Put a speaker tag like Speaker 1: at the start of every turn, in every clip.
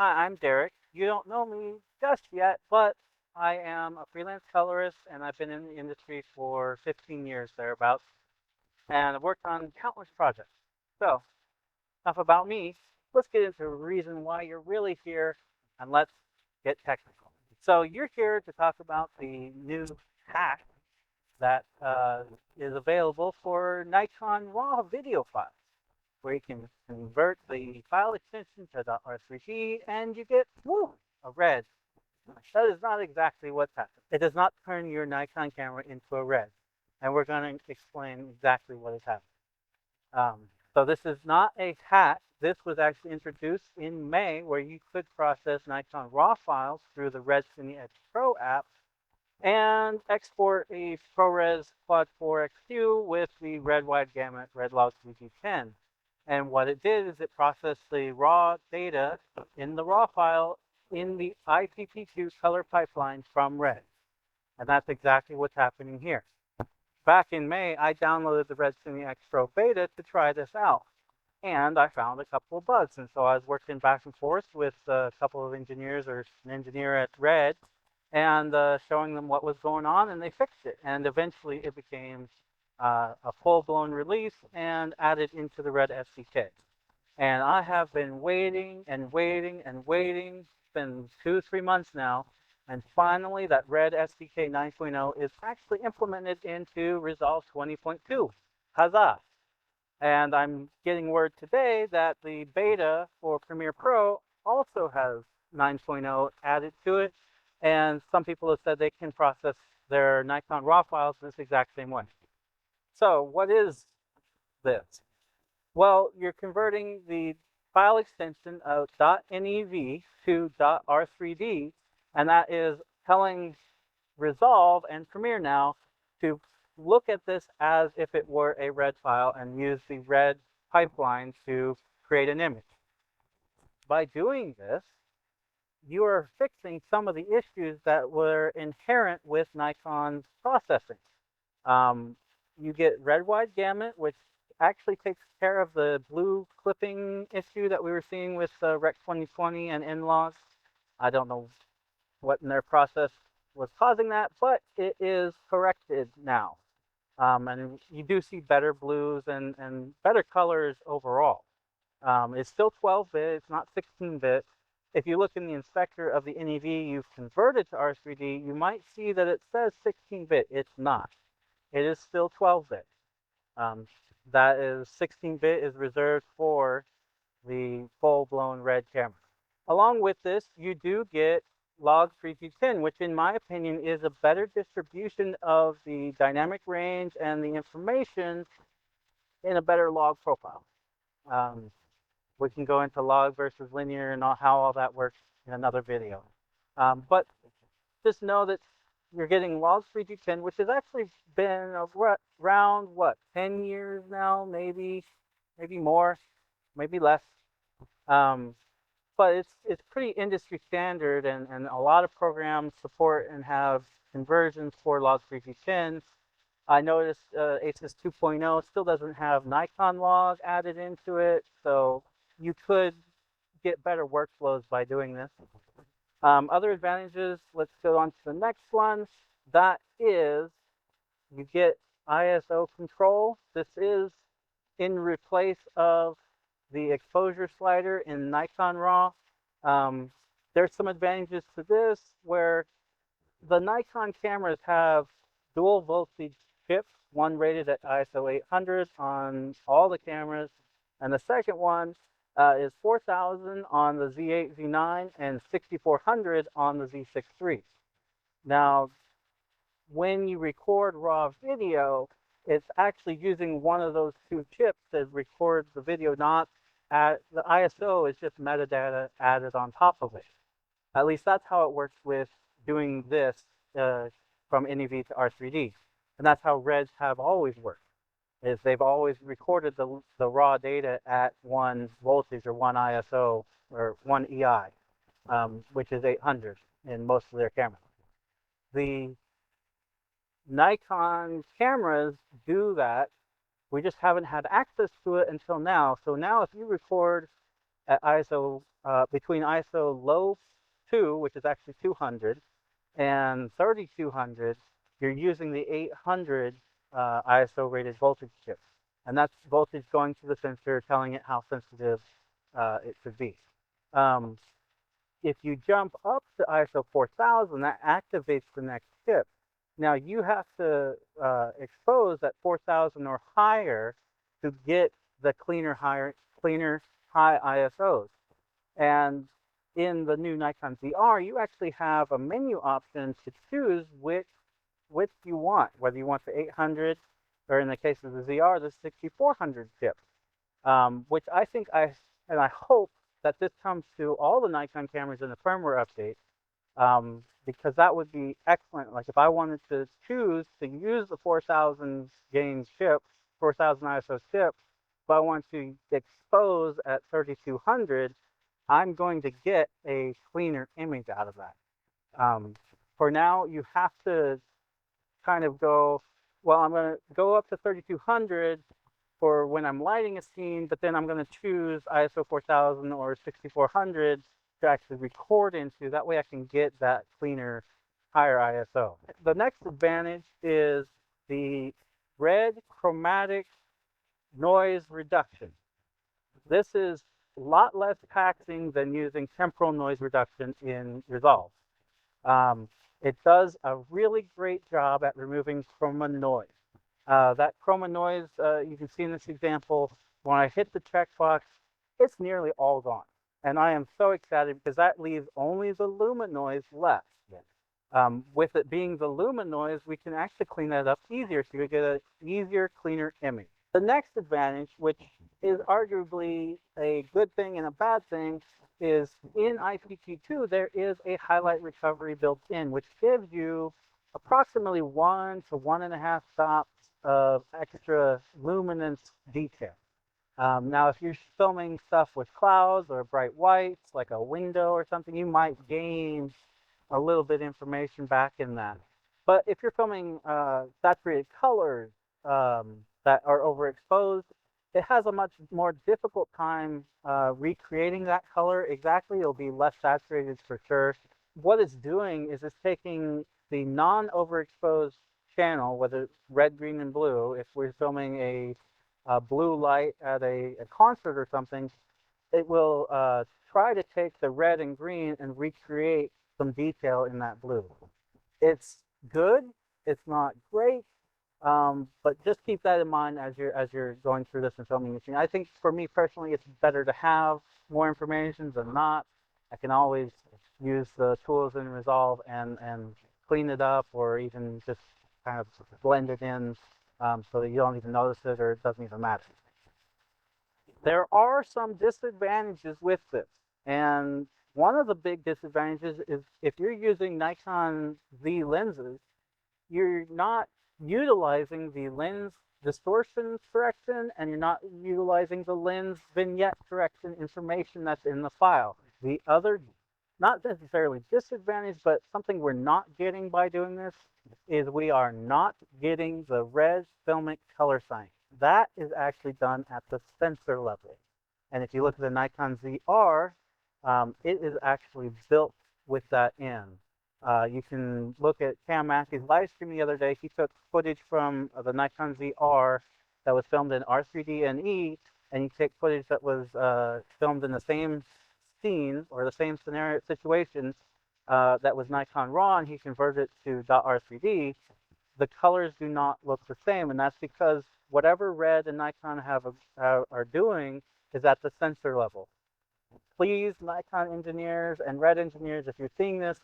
Speaker 1: Hi, I'm Derek. You don't know me just yet, but I am a freelance colorist and I've been in the industry for 15 years thereabouts, and I've worked on countless projects. So, enough about me. Let's get into the reason why you're really here and let's get technical. So, you're here to talk about the new hack that is available for Nikon RAW video files, where you can convert the file extension to .r3d and you get, woo, a red. That is not exactly what's happened. It does not turn your Nikon camera into a red. And we're going to explain exactly what has happened. So this is not a hack. This was actually introduced in May, where you could process Nikon RAW files through the Red Cine Edge Pro app and export a ProRes Quad 4 XQ with the red wide gamut red log 3G10. And what it did is it processed the raw data in the raw file in the IPP2 color pipeline from Red. And that's exactly what's happening here. Back in May, I downloaded the Red Cine X Pro beta to try this out. And I found a couple of bugs. And so I was working back and forth with a couple of engineers or an engineer at Red and showing them what was going on, and they fixed it. And eventually it became a full-blown release and added into the Red SDK. And I have been waiting and waiting and waiting. It's been 2-3 months now. And finally, that Red SDK 9.0 is actually implemented into Resolve 20.2. Huzzah! And I'm getting word today that the beta for Premiere Pro also has 9.0 added to it. And some people have said they can process their Nikon RAW files in this exact same way. So what is this? Well, you're converting the file extension of .nev to .r3d, and that is telling Resolve and Premiere now to look at this as if it were a red file and use the red pipeline to create an image. By doing this, you are fixing some of the issues that were inherent with Nikon's processing. You get red wide gamut, which actually takes care of the blue clipping issue that we were seeing with Rec 2020 and Nlog. I don't know what in their process was causing that, but it is corrected now. And you do see better blues and better colors overall. It's still 12-bit, it's not 16-bit. If you look in the inspector of the NEV you've converted to R3D, you might see that it says 16-bit. It's not. It is still 12-bit. That is 16-bit is reserved for the full-blown red camera. Along with this, you do get log 3G10, which in my opinion is a better distribution of the dynamic range and the information in a better log profile. We can go into log versus linear and how all that works in another video. But just know that you're getting log 3G10, which has actually been around, what, 10 years now, maybe more, maybe less. But it's pretty industry standard, and a lot of programs support and have conversions for log 3G10. I noticed ACES 2.0 still doesn't have Nikon log added into it, so you could get better workflows by doing this. Other advantages, let's go on to the next one. That is, you get ISO control. This is in replace of the exposure slider in Nikon RAW. There's some advantages to this where the Nikon cameras have dual voltage chips, one rated at ISO 800 on all the cameras, and the second one is 4000 on the Z8, Z9, and 6400 on the Z6 III. Now, when you record raw video, it's actually using one of those two chips that records the video, not at the ISO is just metadata added on top of it. At least that's how it works with doing this from NEV to R3D. And that's how Reds have always worked, is they've always recorded the raw data at one voltage or one ISO or one EI, which is 800 in most of their cameras. The Nikon cameras do that. We just haven't had access to it until now. So now if you record at ISO between ISO low 2, which is actually 200, and 3200, you're using the 800 ISO rated voltage chip. And that's voltage going to the sensor, telling it how sensitive it should be. If you jump up to ISO 4000, that activates the next chip. Now you have to expose at 4000 or higher to get the cleaner high ISOs. And in the new Nikon ZR, you actually have a menu option to choose which you want, whether you want the 800 or in the case of the ZR, the 6400 chip, which I think and I hope that this comes to all the Nikon cameras in the firmware update, because that would be excellent. Like if I wanted to choose to use the 4000 gain chip, 4000 ISO chip, if I want to expose at 3200, I'm going to get a cleaner image out of that. For now, you have to kind of go, well, I'm going to go up to 3200 for when I'm lighting a scene, but then I'm going to choose ISO 4000 or 6400 to actually record into. That way I can get that cleaner, higher ISO. The next advantage is the red chromatic noise reduction. This is a lot less taxing than using temporal noise reduction in Resolve. It does a really great job at removing chroma noise. That chroma noise, you can see in this example, when I hit the checkbox, it's nearly all gone. And I am so excited because that leaves only the luma noise left. With it being the luma noise, we can actually clean that up easier, so you get an easier, cleaner image. The next advantage, which is arguably a good thing and a bad thing, is in IPG2, there is a highlight recovery built in, which gives you approximately 1 to 1.5 stops of extra luminance detail. Now, if you're filming stuff with clouds or bright whites, like a window or something, you might gain a little bit of information back in that. But if you're filming saturated colors that are overexposed, it has a much more difficult time recreating that color exactly. It'll be less saturated for sure. What it's doing is it's taking the non-overexposed channel, whether it's red, green, and blue. If we're filming a blue light at a concert or something, it will try to take the red and green and recreate some detail in that blue. It's good. It's not great. But just keep that in mind as you're going through this and filming the scene. I think for me personally, it's better to have more information than not. I can always use the tools in Resolve and clean it up, or even just kind of blend it in so that you don't even notice it or it doesn't even matter. There are some disadvantages with this, and one of the big disadvantages is if you're using Nikon Z lenses, you're not utilizing the lens distortion correction, and you're not utilizing the lens vignette correction information that's in the file. The other, not necessarily disadvantage, but something we're not getting by doing this is we are not getting the res filmic color science. That is actually done at the sensor level. And if you look at the Nikon ZR, it is actually built with that in. You can look at Cam Mackey's live stream the other day. He took footage from the Nikon ZR that was filmed in R3D and E, and you take footage that was filmed in the same scene or the same scenario situation that was Nikon RAW, and he converted it to .R3D. The colors do not look the same, and that's because whatever red and Nikon are doing is at the sensor level. Please, Nikon engineers and red engineers, if you're seeing this,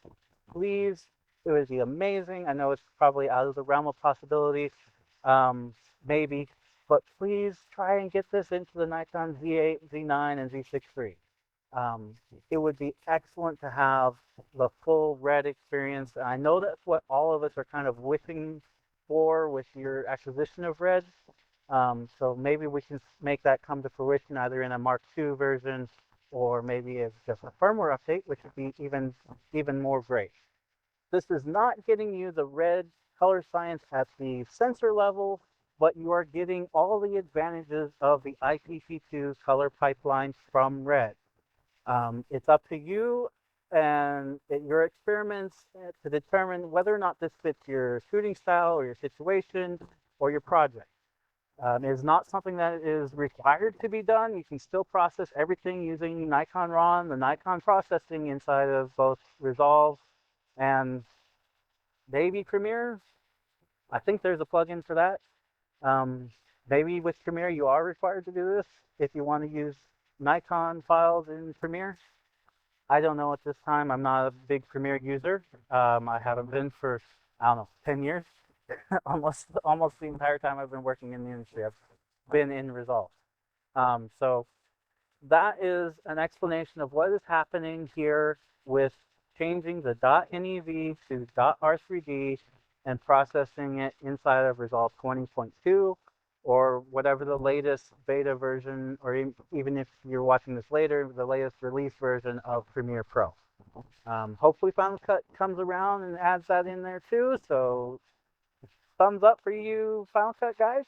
Speaker 1: please, it would be amazing. I know it's probably out of the realm of possibility, maybe, but please try and get this into the Nikon Z8, Z9, and Z6 III. It would be excellent to have the full red experience. And I know that's what all of us are kind of wishing for with your acquisition of red. So maybe we can make that come to fruition either in a Mark II version or maybe as just a firmware update, which would be even more great. This is not getting you the red color science at the sensor level, but you are getting all the advantages of the IPC2 color pipeline from red. It's up to you and your experiments to determine whether or not this fits your shooting style or your situation or your project. It is not something that is required to be done. You can still process everything using Nikon RAW and the Nikon processing inside of both Resolve and maybe Premiere. I think there's a plugin for that. Um, Maybe with Premiere you are required to do this if you want to use Nikon files in Premiere. I don't know at this time. I'm not a big Premiere user. I haven't been for, I don't know, 10 years. almost the entire time I've been working in the industry. I've been in Resolve. So that is an explanation of what is happening here with changing the .NEV to .R3D and processing it inside of Resolve 20.2 or whatever the latest beta version, or even if you're watching this later, the latest release version of Premiere Pro. Hopefully Final Cut comes around and adds that in there too, so thumbs up for you Final Cut guys.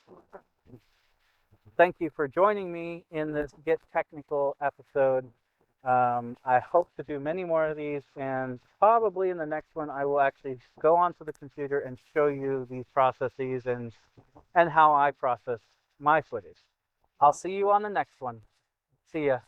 Speaker 1: Thank you for joining me in this Get Technical episode. I hope to do many more of these, and probably in the next one I will actually go onto the computer and show you these processes and how I process my footage. I'll see you on the next one. See ya.